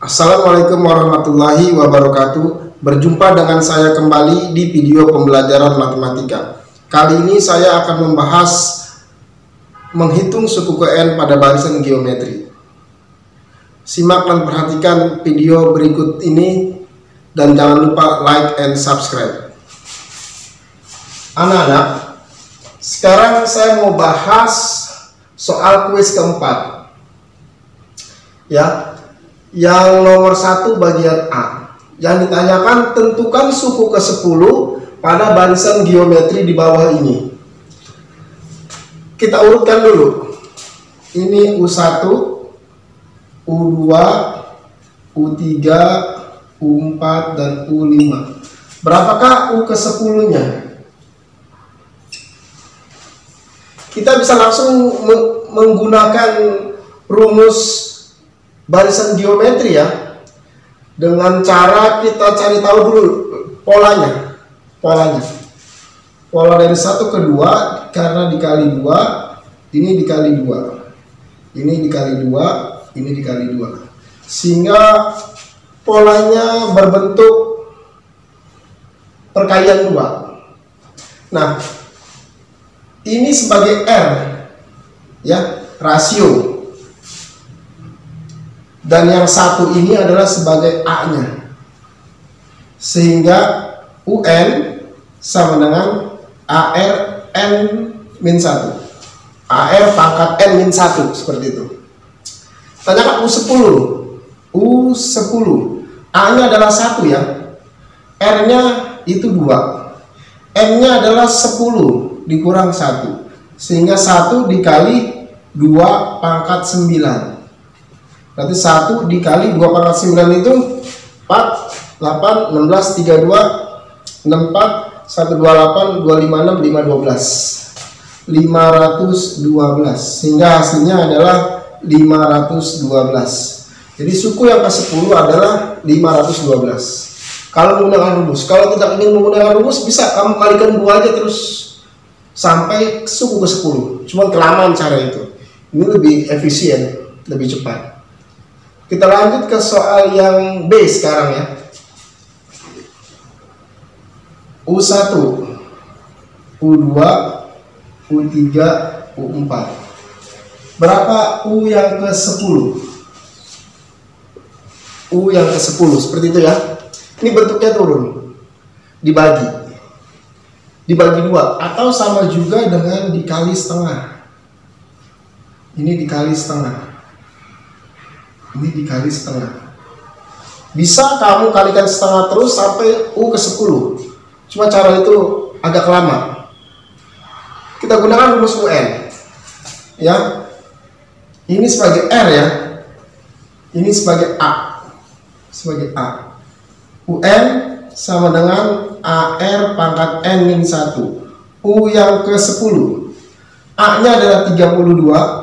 Assalamualaikum warahmatullahi wabarakatuh. Berjumpa dengan saya kembali di video pembelajaran matematika. Kali ini saya akan membahas menghitung suku ke N pada barisan geometri. Simak dan perhatikan video berikut ini dan jangan lupa like and subscribe. Anak-anak, sekarang saya mau bahas soal kuis keempat. Ya. Yang nomor 1 bagian A. Yang ditanyakan, tentukan suku ke-10 pada barisan geometri di bawah ini. Kita urutkan dulu. Ini U1, U2, U3, U4, dan U5. Berapakah U ke-10-nya? Kita bisa langsung menggunakan rumus barisan geometri ya, dengan cara kita cari tahu dulu polanya. Pola dari 1 ke 2 karena dikali 2, ini dikali 2, ini dikali 2, ini dikali 2, sehingga polanya berbentuk perkalian 2. Nah, ini sebagai R ya, rasio. Dan yang satu ini adalah sebagai A-nya. Sehingga UN sama dengan AR N-1. AR pangkat N-1 seperti itu. Tanyakan U10. U10. A-nya adalah 1 ya. R-nya itu 2. N-nya adalah 10 dikurang 1. Sehingga 1 dikali 2 pangkat 9. Berarti 1 dikali 2 pangkat 9 itu 4, 8, 16, 32, 64, 128, 256, 512. 512. Sehingga hasilnya adalah 512. Jadi suku yang ke-10 adalah 512. Kalau menggunakan rumus. Kalau tidak ingin menggunakan rumus, bisa kamu kalikan 2 aja terus sampai suku ke-10. Cuma kelamaan cara itu. Ini lebih efisien, lebih cepat. Kita lanjut ke soal yang B sekarang ya. U1, U2, U3, U4. Berapa U yang ke-10? U yang ke-10 seperti itu ya. Ini bentuknya turun. Dibagi 2 atau sama juga dengan dikali setengah. Ini dikali setengah. Ini dikali setengah. Bisa kamu kalikan setengah terus sampai U ke-10. Cuma cara itu agak lama. Kita gunakan rumus UN. Ya. Ini sebagai R ya. Ini sebagai A. Sebagai A. UN sama dengan AR pangkat N-1. U yang ke-10. A-nya adalah 32.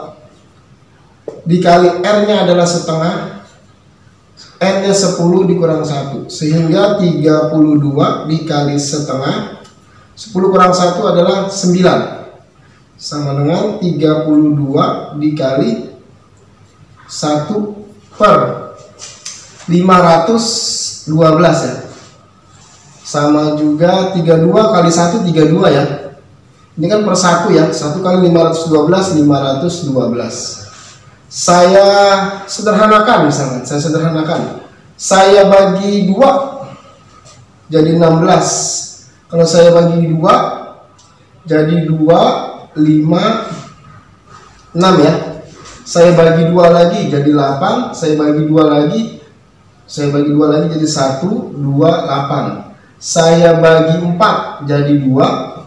Dikali R-nya adalah setengah, N-nya 10 dikurang 1, sehingga 32 dikali setengah, 10 kurang 1 adalah 9, sama dengan 32 dikali 1 per 512 ya. Sama juga 32 kali 1, 32 ya. Ini kan per 1 ya, 1 kali 512, 512. Saya sederhanakan misalnya, saya bagi 2 jadi 16. Kalau saya bagi 2 jadi 2, 5, 6 ya. Saya bagi 2 lagi jadi 8, saya bagi 2 lagi jadi 1, 2, 8. Saya bagi 4 jadi 2,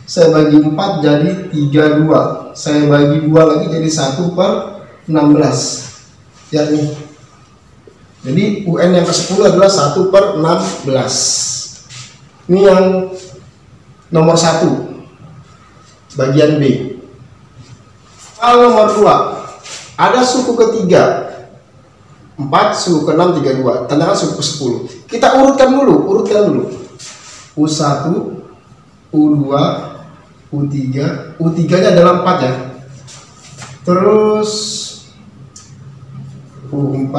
saya bagi 4 jadi 3, 2. Saya bagi 2 lagi jadi 1 per 16 ya ini. Jadi UN yang ke-10 adalah 1 per 16. Ini yang nomor 1 bagian B. Soal nomor 2. Ada suku ketiga 4, suku ke-6, 32. Tandakan suku ke-10. Kita urutkan dulu. U1, U2, U3. U3 nya adalah 4 ya. Terus U4,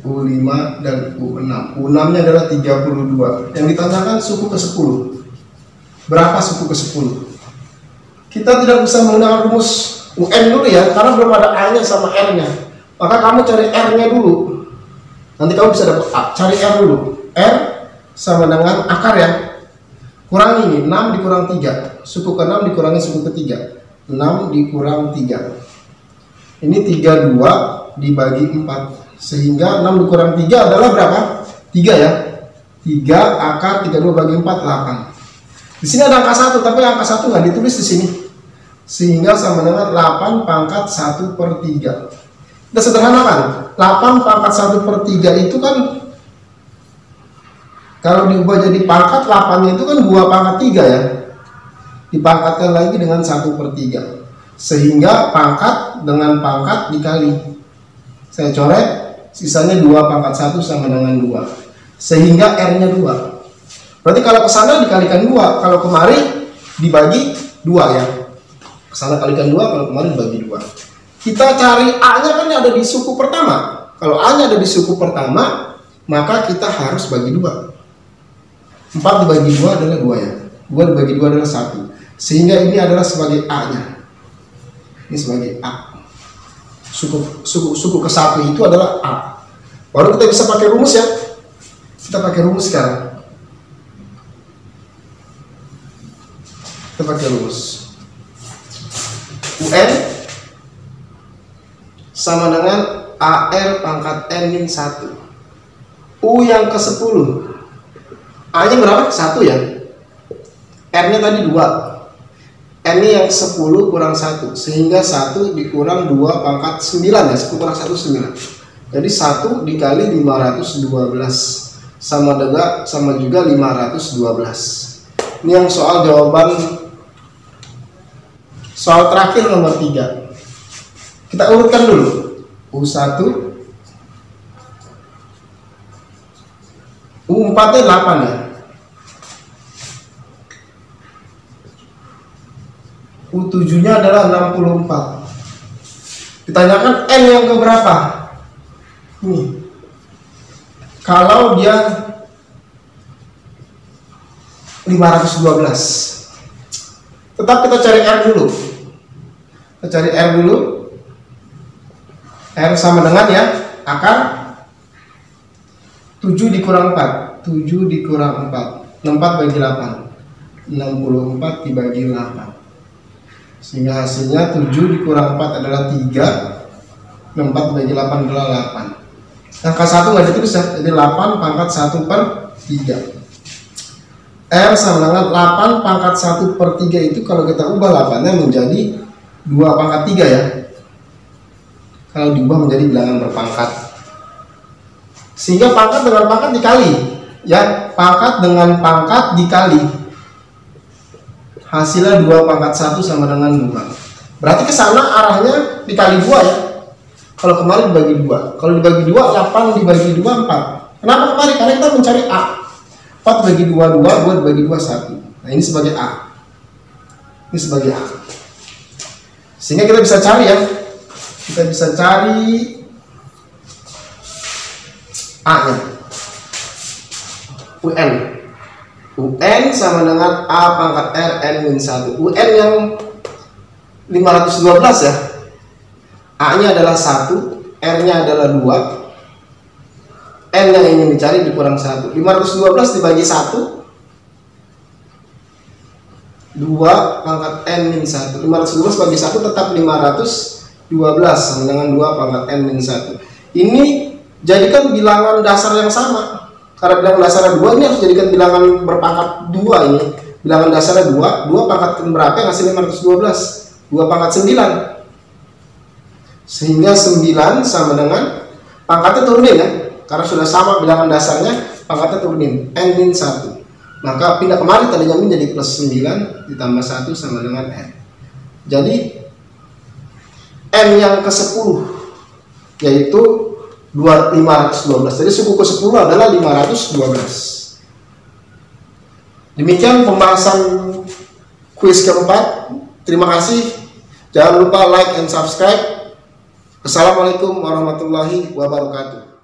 U5 dan U6. U6 nya adalah 32. Yang ditanyakan suku ke-10. Berapa suku ke-10? Kita tidak bisa menggunakan rumus UN dulu ya, karena belum ada A nya sama R nya. Maka kamu cari R nya dulu, nanti kamu bisa dapat A. Cari R dulu. R sama dengan akar ya, kurang ini 6 dikurang 3, suku ke-6 dikurangi suku ke-3, 6 dikurang 3, ini 32 dibagi 4, sehingga 6 dikurang 3 adalah berapa? 3 ya. 3 akar 32 bagi 4, 8. Di sini ada angka 1, tapi angka 1 nggak ditulis di sini, sehingga sama dengan 8 pangkat 1 per 3. Kita sederhanakan, 8 pangkat 1 per 3 itu kan, kalau diubah jadi pangkat, 8 nya itu kan 2 pangkat 3 ya, dipangkatkan lagi dengan 1 per 3, sehingga pangkat dengan pangkat dikali. Saya coret, sisanya 2 pangkat 1 sama dengan 2, sehingga R nya 2. Berarti kalau ke sana dikalikan 2, kalau kemari dibagi 2 ya. Ke sana kalikan 2, kalau kemari dibagi 2. Kita cari A nya kan ada di suku pertama. Kalau A nya ada di suku pertama, maka kita harus bagi 2. 4 dibagi 2 adalah 2 ya. 2 dibagi 2 adalah 1. Sehingga ini adalah sebagai A nya. Ini sebagai A. Suku ke-1 itu adalah A. Baru kita bisa pakai rumus ya. Kita pakai rumus sekarang. Kita pakai rumus. UN sama dengan AR pangkat N-1. U yang ke-10. A nya berapa? 1 ya. R nya tadi 2. N nya yang 10 kurang 1, sehingga 1 dikurang 2 pangkat 9 ya. 10 kurang 1, 9. Jadi 1 dikali 512 sama juga 512. Ini yang soal jawaban soal terakhir nomor 3. Kita urutkan dulu. U1, U4 nya 8 ya. U7 nya adalah 64. Ditanyakan N yang keberapa? Ini. Kalau dia 512. Tetap kita cari R dulu. Kita cari R dulu. R sama dengan ya, akar 7 dikurang 4. 7 dikurang 4. 64 bagi 8. 64 dibagi 8. Sehingga hasilnya 7 dikurang 4 adalah 3. 64 bagi 8 adalah 8. Angka 1 nggak ditulis ya, jadi 8 pangkat 1 per 3. R sama dengan 8 pangkat 1 per 3 itu kalau kita ubah 8 nya menjadi 2 pangkat 3 ya. Kalau diubah menjadi bilangan berpangkat, sehingga pangkat dengan pangkat dikali ya, pangkat dengan pangkat dikali, hasilnya 2 pangkat 1 sama dengan 2. Berarti ke sana arahnya dikali 2 ya. Kalau kemarin dibagi 2, kalau dibagi 2 8 dibagi 2 4. Kenapa kemarin? Karena kita mencari A. 4 bagi 2 2, 2 dibagi 2 1. Nah ini sebagai A. Ini sebagai A. Sehingga kita bisa cari ya. Kita bisa cari A nya. UN. UN sama dengan A pangkat R N-1. UN yang 512 ya. A nya adalah 1, R nya adalah 2. N yang ingin dicari dikurang 1. 512 dibagi 1. 2 pangkat N-1. 512 bagi 1 tetap 512 sama dengan 2 pangkat N-1. Ini jadikan bilangan dasar yang sama. Karena bilangan dasarnya 2, ini harus jadikan bilangan berpangkat 2 ini. Bilangan dasarnya 2, 2 pangkat berapa yang hasilnya 512? 2 pangkat 9. Sehingga 9 sama dengan pangkatnya turunin ya. Karena sudah sama bilangan dasarnya, pangkatnya turunin N-1. Maka pindah kemari tadinya menjadi plus 9 ditambah 1 sama dengan N. Jadi N yang ke-10 yaitu 512. Jadi suku ke-10 adalah 512. Demikian pembahasan kuis keempat. Terima kasih. Jangan lupa like and subscribe. Assalamualaikum warahmatullahi wabarakatuh.